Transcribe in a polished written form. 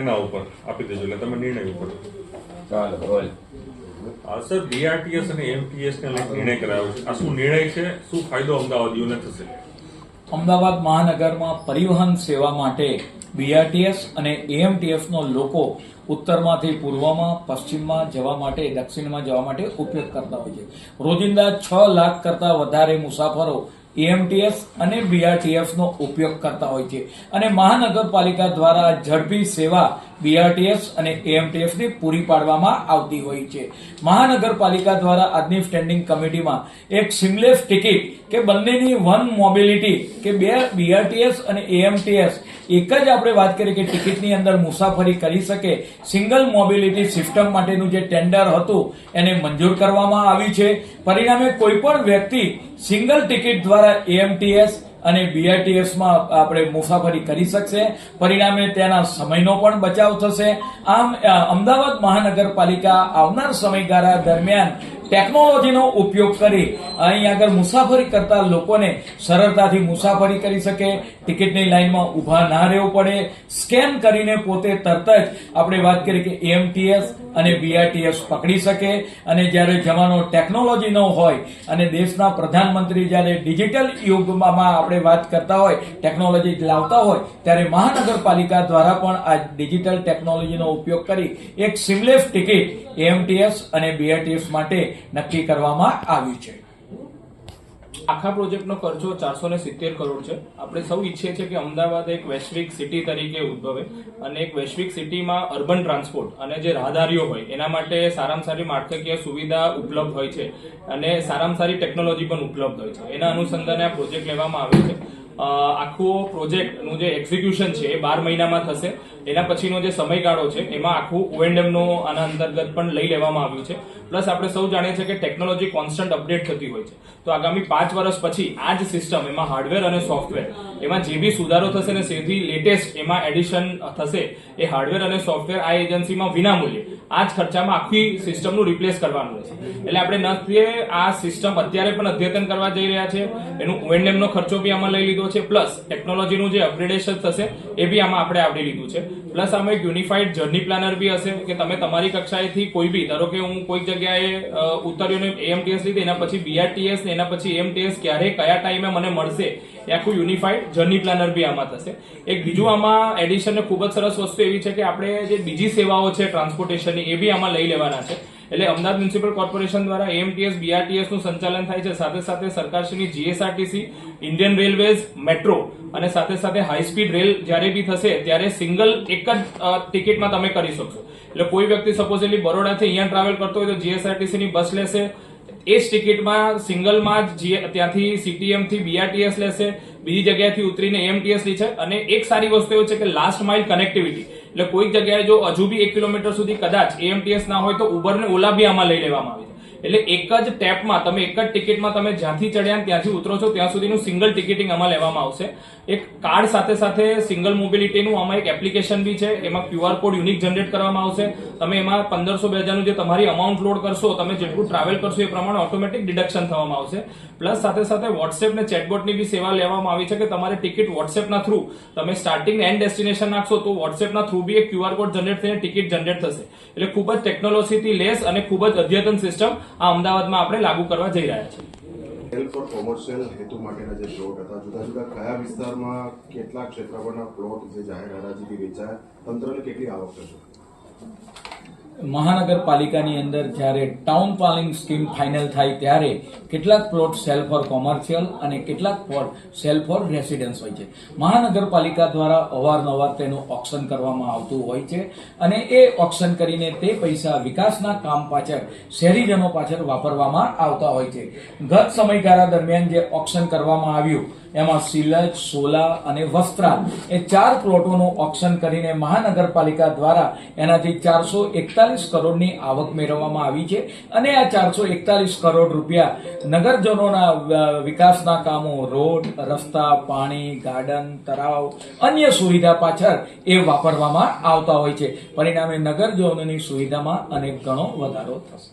એના ઉપર આપી દેજો એટલે તમે નિર્ણય ઉપર. ચાલો બોલ. સર, બીઆરટીએસ અને એમટીએસ ને લઈને નિર્ણય કરાયો છે. આ શું નિર્ણય છે? શું ફાયદો અમદાવાદીઓને થશે? અમદાવાદ મહાનગરમાં પરિવહન સેવા માટે બીઆરટીએસ અને એએમટીએસનો લોકો ઉત્તરમાંથી પૂર્વમાં, પશ્ચિમમાં જવા માટે, દક્ષિણમાં જવા માટે ઉપયોગ કરતા હોય છે. રોજિંદા 6 લાખ કરતા વધારે મુસાફરો એએમટીએસ અને બીઆરટીએસનો ઉપયોગ કરતા હોય છે અને મહાનગરપાલિકા દ્વારા ઝડપી સેવા બીઆરટીએસ અને એએમટીએસની પૂરી પાડવામાં આવતી હોય છે. મહાનગરપાલિકા દ્વારા આજની સ્ટેન્ડિંગ કમિટીમાં એક સિમલેસ ટિકિટ કે બંનેની વન મોબિલિટી કે બે બીઆરટીએસ અને એએમટીએસ એક જ આપણે વાત કરીએ કે ટિકિટની અંદર મુસાફરી કરી શકે, સિંગલ મોબિલિટી સિસ્ટમ માટેનું જે ટેન્ડર હતું એને મંજૂર કરવામાં આવ્યું છે. પરિણામે કોઈ પણ વ્યક્તિ સિંગલ ટિકિટ દ્વારા એએમટીએસ અને બીઆરટીએસમાં આપણે મુસાફરી કરી શકશે. પરિણામે તેના સમયનો પણ બચાવ થશે. આમ અમદાવાદ મહાનગરપાલિકા આવનાર સમયગાળા દરમિયાન ટેકનોલોજીનો ઉપયોગ કરી અહીં આગળ મુસાફરી કરતા લોકોને સરળતાથી મુસાફરી કરી શકે, ટિકિટની લાઈનમાં ઊભા ના રહેવું પડે, સ્કેન કરીને પોતે તરત જ આપણે વાત કરીએ કે એએમટીએસ અને બીઆરટીએસ પકડી શકે. અને જ્યારે જવાનો ટેકનોલોજીનો હોય અને દેશના પ્રધાનમંત્રી જ્યારે ડિજિટલ યુગમાં આપણે વાત કરતા હોય, ટેકનોલોજી લાવતા હોય, ત્યારે મહાનગરપાલિકા દ્વારા પણ આ ડિજિટલ ટેકનોલોજીનો ઉપયોગ કરી એક સિમલેસ ટિકિટ એએમટીએસ અને બીઆરટીએસ માટે નક્કી કરવામાં આવ્યું છે. આખા પ્રોજેક્ટનો ખર્ચો 470 કરોડ છે. આપણે સૌ ઈચ્છીએ છીએ કે અમદાવાદ એક વૈશ્વિક સિટી તરીકે ઉદ્ભવે અને એક વૈશ્વિક સિટીમાં અર્બન ટ્રાન્સપોર્ટ અને જે રાહદારીઓ હોય એના માટે સારામાં સારી માળખાકીય સુવિધા ઉપલબ્ધ હોય છે અને સારામાં સારી ટેકનોલોજી પણ ઉપલબ્ધ હોય છે. એના અનુસંધાને આ પ્રોજેક્ટ લેવામાં આવ્યો છે. આખો પ્રોજેક્ટનું જે એક્ઝિક્યુશન છે એ 12 મહિનામાં થશે. એના પછીનો જે સમયગાળો છે એમાં આખું O&M નો આના અંતર્ગત પણ લઈ લેવામાં આવ્યું છે. પ્લસ આપણે સૌ જાણીએ છીએ કે ટેકનોલોજી કોન્સ્ટન્ટ અપડેટ થતી હોય છે, તો આગામી 5 વર્ષ પછી આ જ સિસ્ટમ એમાં હાર્ડવેર અને સોફ્ટવેર એમાં જે બી સુધારો થશે ને સૌથી લેટેસ્ટ એમાં એડિશન થશે એ હાર્ડવેર અને સોફ્ટવેર આ એજન્સીમાં વિનામૂલ્યે આ જ ખર્ચામાં આખી સિસ્ટમનું રિપ્લેસ કરવાનું રહેશે. એટલે આપણે નથી આ સિસ્ટમ અત્યારે પણ અદ્યતન કરવા જઈ રહ્યા છે, એનું O&M નો ખર્ચો બી આમાં લઈ લીધો છે, પ્લસ ટેકનોલોજીનું જે અપગ્રેડેશન થશે એ બી આમાં આપણે આવરી લીધું છે. પ્લસ આમાં એક યુનિફાઈડ જર્ની પ્લાનર બી હશે કે તમે તમારી કક્ષાએથી કોઈ બી, ધારો કે હું કોઈ જગ્યાએ ઉતર્યો ને એએમટીએસ લીધી, એના પછી બીઆરટીએસ ને એના પછી એએમટીએસ ક્યારે કયા ટાઈમે મને મળશે એ આખું યુનિફાઈડ જર્ની પ્લાનર બી આમાં થશે. એક બીજું આમાં એડિશન ખૂબ જ સરસ વસ્તુ એવી છે કે આપણે જે બીજી સેવાઓ છે ટ્રાન્સપોર્ટેશનની એ બી આમાં લઈ લેવાના છે. એટલે અમદાવાદ મ્યુનિસિપલ કોર્પોરેશન દ્વારા એએમટીએસ બીઆરટીએસ નું સંચાલન થાય છે. સાથે સાથે સરકારશ્રીની જીએસઆરટીસી, ઇન્ડિયન રેલવેઝ, મેટ્રો અને સાથે સાથે હાઈ સ્પીડ રેલ જ્યારે બી થશે ત્યારે સિંગલ એક જ ટિકિટમાં તમે કરી શકશો. એટલે કોઈ વ્યક્તિ સપોઝલી બરોડાથી અહીંયા ટ્રાવેલ કરતો હોય તો જીએસઆરટીસી ની બસ લેશે, એ જ ટિકિટમાં સિંગલમાં જ ત્યાંથી સીટીએમ થી બીઆરટીએસ લેશે, બીજી જગ્યાએથી ઉતરીને એએમટીએસ લે છે. અને એક સારી વસ્તુ એ છે કે લાસ્ટ માઇલ કનેક્ટિવિટી, એટલે કોઈક જગ્યાએ જો હજુ બી 1 કિલોમીટર સુધી કદાચ એએમટીએસ ના હોય તો ઉબર ને ઓલા બી આમાં લઈ લેવામાં આવે છે. એટલે એક જ ટેપમાં તમે એક જ ટિકિટમાં તમે જ્યાંથી ચડ્યા ત્યાંથી ઉતરો છો ત્યાં સુધીનું સિંગલ ટિકિટિંગ આમાં લેવામાં આવશે. એક કાર્ડ સાથે સાથે સિંગલ મોબિલિટીનું આમાં એક એપ્લિકેશન બી છે, એમાં QR કોડ યુનિક જનરેટ કરવામાં આવશે. તમે એમાં 1500-2000 નું જે તમારી અમાઉન્ટ લોડ કરશો, તમે જેટલું ટ્રાવેલ કરશો એ પ્રમાણે ઓટોમેટિક ડિડક્શન થવામાં આવશે. પ્લસ સાથે સાથે વોટ્સએપ ને ચેટબોટની બી સેવા લેવામાં આવી છે કે તમારે ટિકિટ વોટ્સએપના થ્રુ તમે સ્ટાર્ટિંગ એન્ડ ડેસ્ટિનેશન નાખશો તો વોટ્સએપના થ્રુ બી એક QR કોડ જનરેટ થઈને ટિકિટ જનરેટ થશે. એટલે ખૂબ જ ટેકનોલોજીથી લેસ અને ખૂબ જ અદ્યતન સિસ્ટમ આ અમદાવાદમાં આપણે લાગુ કરવા જઈ રહ્યા છીએ. સેલ ફોર કોમર્શિયલ હેતુ માટેના જે પ્લોટ હતા, જુદા જુદા કયા વિસ્તારમાં કેટલા ક્ષેત્રફળના પ્લોટ જે જાહેર હરાજીથી વેચાયા, તંત્રને કેટલી આવક થશે? મહાનગરપાલિકાની અંદર જ્યારે ટાઉન પ્લાનિંગ સ્કીમ ફાઇનલ થાય ત્યારે કેટલાક પ્લોટ સેલ ફોર કોમર્શિયલ અને કેટલાક પ્લોટ સેલ ફોર રેસિડન્સ હોય છે. મહાનગરપાલિકા દ્વારા અવારનવાર તેનું ઓક્શન કરવામાં આવતું હોય છે અને એ ઓક્શન કરીને તે પૈસા વિકાસના કામ પાછળ, શહેરીજનો પાછળ વાપરવામાં આવતા હોય છે. ગત સમયગાળા દરમિયાન જે ઓક્શન કરવામાં આવ્યું એમાં સિલચ, સોલા અને વસ્ત્રા એ 4 પ્લોટોનું ઓક્શન કરીને મહાનગરપાલિકા દ્વારા એનાથી 441 કરોડની આવક મેળવવામાં આવી છે અને આ 441 કરોડ રૂપિયા નગરજનોના વિકાસના કામો, રોડ, રસ્તા, પાણી, ગાર્ડન, તળાવ, અન્ય સુવિધા પાછળ એ વાપરવામાં આવતા હોય છે. પરિણામે નગરજનોની સુવિધામાં અનેક ગણો વધારો થશે.